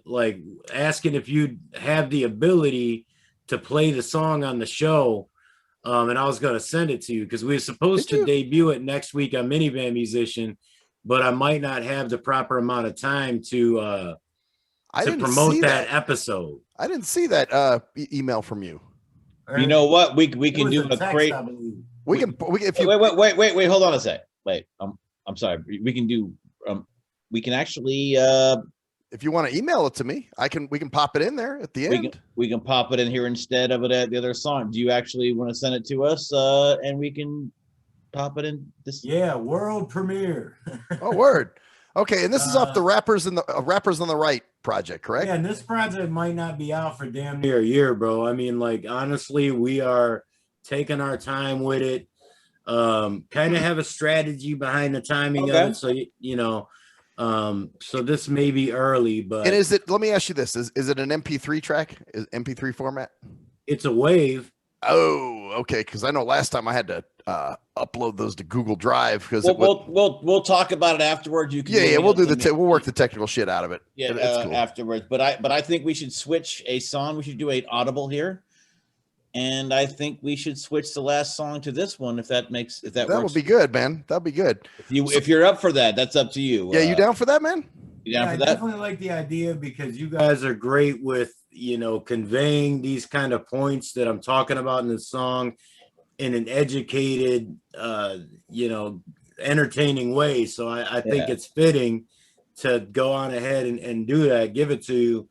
like asking if you'd have the ability to play the song on the show. And I was going to send it to you because we were supposed to debut it next week on Minivan Musician, but I might not have the proper amount of time to promote that episode. I didn't see that email from you. You know what? We can do a great. We can if you wait. Hold on a sec. Wait. I'm sorry. We can do. We can actually. If you want to email it to me, we can pop it in there at the end. We can pop it in here instead of it at the other song. Do you actually want to send it to us? And we can pop it in this. Yeah, world premiere. Oh, word. Okay, and this is off the Rappers on the Right project, correct? Yeah, and this project might not be out for damn near a year, bro. I mean, like honestly, we are taking our time with it. Kind of have a strategy behind the timing of it, so you know. So this may be early, but and let me ask you this, is it an MP3 track? Is MP3 format? It's a wave. Oh, okay, because I know last time I had to upload those to Google Drive because we'll talk about it afterwards. You can we'll work the technical shit out of it. Yeah, cool. Afterwards. But I think we should switch a song. We should do an audible here. And I think we should switch the last song to this one if that works. That would be good, man. That'd be good. If you're up for that, that's up to you. Yeah, you down for that, man? You down for that? I definitely like the idea because you guys are great with, you know, conveying these kind of points that I'm talking about in the song in an educated, you know, entertaining way. So I think it's fitting to go on ahead and do that, give it to you.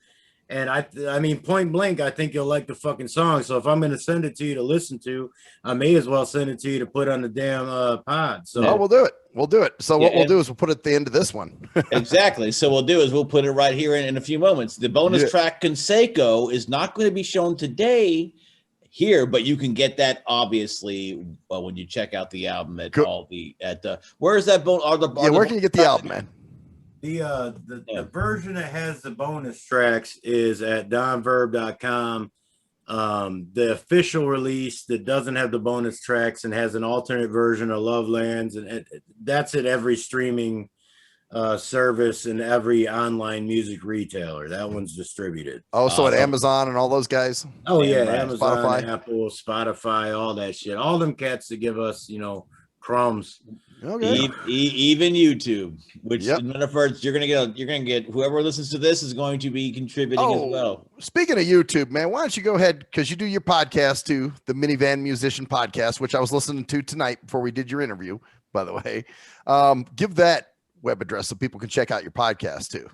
And I mean, point blank, I think you'll like the fucking song. So if I'm going to send it to you to listen to, I may as well send it to you to put on the damn pod. So we'll do it. We'll do it. So what we'll do is we'll put it at the end of this one. Exactly. So we'll put it right here in a few moments. The bonus track Conseco is not going to be shown today here, but you can get that obviously when you check out the album at where is that where can you get the album, man? The version that has the bonus tracks is at donverb.com. The official release that doesn't have the bonus tracks and has an alternate version of Love Lands, and that's at every streaming service and every online music retailer. That one's distributed. Oh, so at Amazon and all those guys? Oh, yeah, Amazon, Spotify. Apple, Spotify, all that shit. All them cats that give us, you know, crumbs. Okay. Even YouTube, which in other words, you're gonna get whoever listens to this is going to be contributing as well. Speaking of YouTube, man, why don't you go ahead, because you do your podcast too, the Minivan Musician podcast, which I was listening to tonight before we did your interview, by the way. Give that web address so people can check out your podcast too.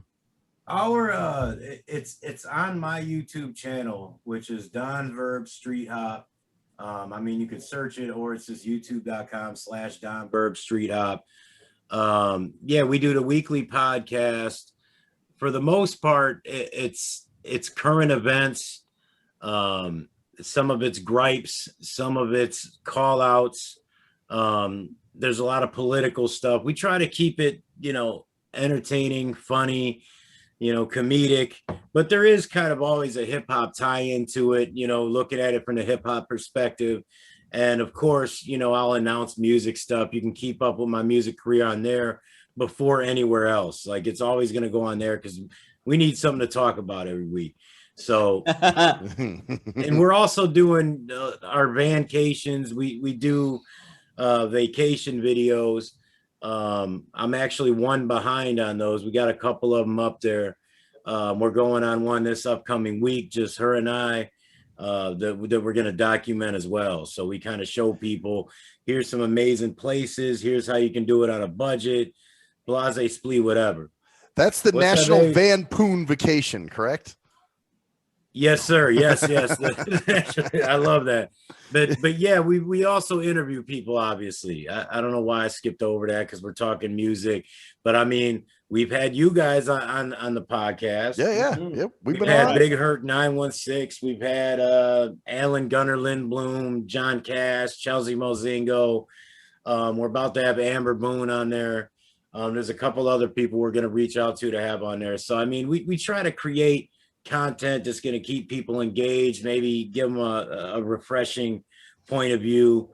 It's on my YouTube channel, which is Don Verb Street Hop. I mean, you can search it, or it's just youtube.com/Don Verb Street Hop. We do the weekly podcast. For the most part, it's current events. Some of it's gripes, some of it's call outs. There's a lot of political stuff. We try to keep it, you know, entertaining, funny, you know, comedic, but there is kind of always a hip hop tie into it, you know, looking at it from the hip hop perspective. And of course, you know, I'll announce music stuff. You can keep up with my music career on there before anywhere else. Like it's always going to go on there because we need something to talk about every week. So, and we're also doing our vacations. We do vacation videos. I'm actually one behind on those. We got a couple of them up there. We're going on one this upcoming week, just her and I, that we're going to document as well. So we kind of show people, here's some amazing places. Here's how you can do it on a budget, blase splee, whatever. That's the National Van Poon Vacation, correct? Yes, sir. Yes. I love that. But yeah, we also interview people. Obviously, I don't know why I skipped over that because we're talking music. But I mean, we've had you guys on the podcast. Yeah. Mhm. Yep. We've been had on. Big Hurt 916. We've had Alan Gunnar Lindblom, John Cash, Chelsea Mozingo. We're about to have Amber Boone on there. There's a couple other people we're going to reach out to have on there. So I mean, we try to create content that's going to keep people engaged, maybe give them a refreshing point of view.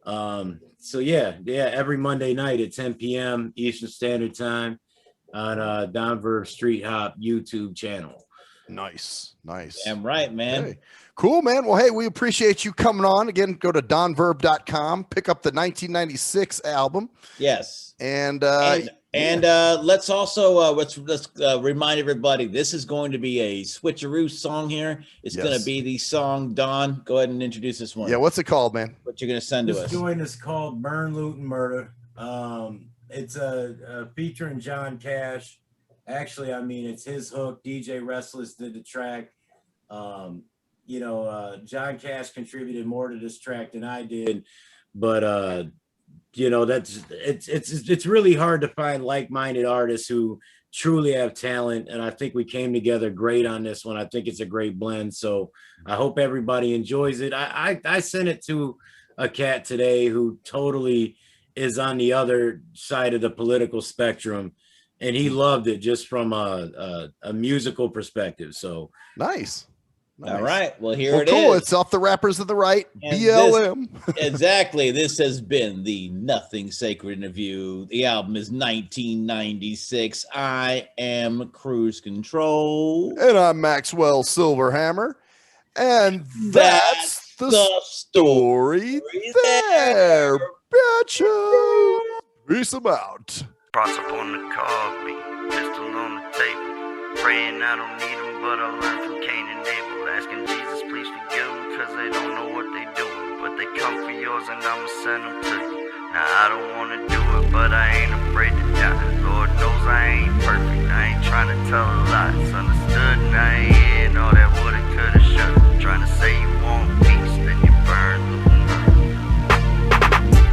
So yeah, every Monday night at 10 p.m. Eastern Standard Time on Don Verb Street Hop YouTube channel. Nice. Damn right, man. Okay. Cool, man. Well, hey, we appreciate you coming on. Again, go to donverb.com, pick up the 1996 album. Yes. And let's also let's remind everybody, this is going to be a switcheroo song here. It's going to be the song, Don, go ahead and introduce this one. Yeah, what's it called, man? What you're going to send to us. This joint is called Burn, Loot, and Murder. It's a featuring John Cash. Actually, I mean, it's his hook. DJ Restless did the track. John Cash contributed more to this track than I did, but it's really hard to find like-minded artists who truly have talent, and I think we came together great on this one. I think it's a great blend, so I hope everybody enjoys it. I sent it to a cat today who totally is on the other side of the political spectrum, and he loved it just from a musical perspective. So nice. All right. Well, here it cool. is. It's off the Rappers of the Right, And BLM. Exactly. This has been the Nothing Sacred interview. The album is 1996. I am Cruise Control. And I'm Maxwell Silverhammer. And that's the story there, bitches. Peace about. Cross up on the coffee, pistol on the table. Praying I don't need them, but I learned from Cain and Abel. Asking Jesus, please forgive them, cause they don't know what they doing. But they come for yours and I'ma send them to you. Now I don't wanna do it, but I ain't afraid to die. Lord knows I ain't perfect, I ain't trying to tell a lie. It's understood and I ain't hearing all that woulda, coulda, shoulda. Trying to say you want peace, then you burn the murder.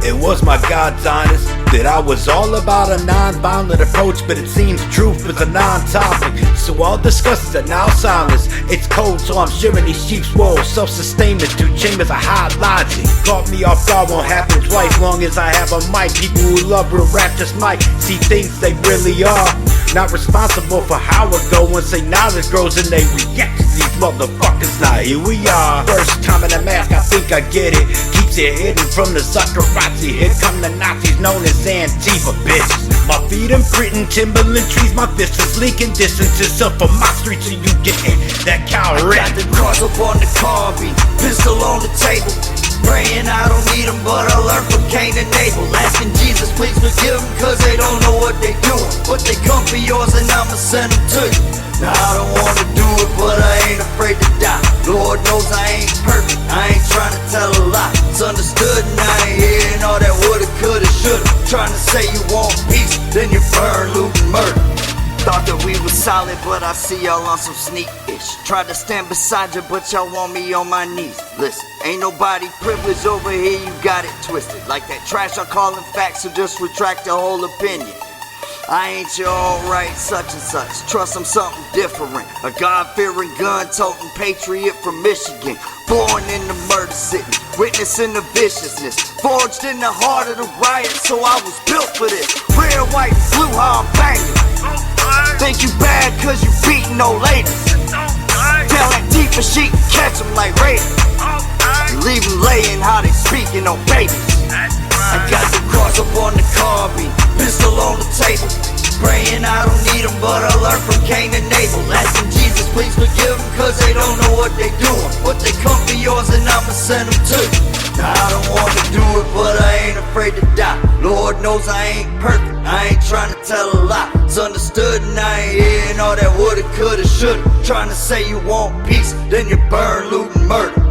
It was my God's honest that I was all about a non-violent approach, but it seems truth is a non-topic. So all discussions are now silenced. It's cold, so I'm sharing these sheep's wool. Self-sustainment, 2 chambers of high logic. Caught me off guard, won't happen twice. Long as I have a mic, people who love real rap just might see things they really are. Not responsible for how it go. Once they knowledge grows and they react to these motherfuckers. Now here we are. First time in a mask, I think I get it. Keeps it hidden from the Zuckerati. Here come the Nazis known as Antifa bitches. My feet imprinting Timberland trees. My fist is leaking distances up on my street. So you getting that cow I got the cross up on the carbine, pistol on the table. Praying I don't need them, but I learned from Cain and Abel. Asking Jesus, please forgive them, cause they don't know what they doing. But they come for yours and I'ma send them to you. Now I don't wanna do it, but I ain't afraid to die. Lord knows I ain't perfect, I ain't trying to tell a lie. It's understood and I ain't hearing all that woulda, coulda, shoulda. Trying to say you want peace, then you burn, loot, and murder. Thought that we was solid, but I see y'all on some sneak-ish. Tried to stand beside you, but y'all want me on my knees. Listen, ain't nobody privileged over here, you got it twisted. Like that trash I'm calling facts, so just retract your whole opinion. I ain't your alright such and such. Trust I'm something different. A God-fearing, gun-toting patriot from Michigan. Born in the murder city, witnessing the viciousness. Forged in the heart of the riot, so I was built for this. Red, white, and blue, how I'm banging. Think you bad cause you beating no ladies. Tell that deep and she can catch them like raiders. Leave them laying how they speaking on babies. I got the cross up on the carbine, pistol on the table. Praying I don't need them, but I learned from Cain and Abel. Asking Jesus, please forgive them, cause they don't know what they doing. But they come for yours and I'ma send them to you. Now I don't wanna do it, but I ain't afraid to die. Lord knows I ain't perfect, I ain't trying to tell a lie. It's understood and I ain't hearing all that woulda, coulda, shoulda. Trying to say you want peace, then you burn, loot, and murder.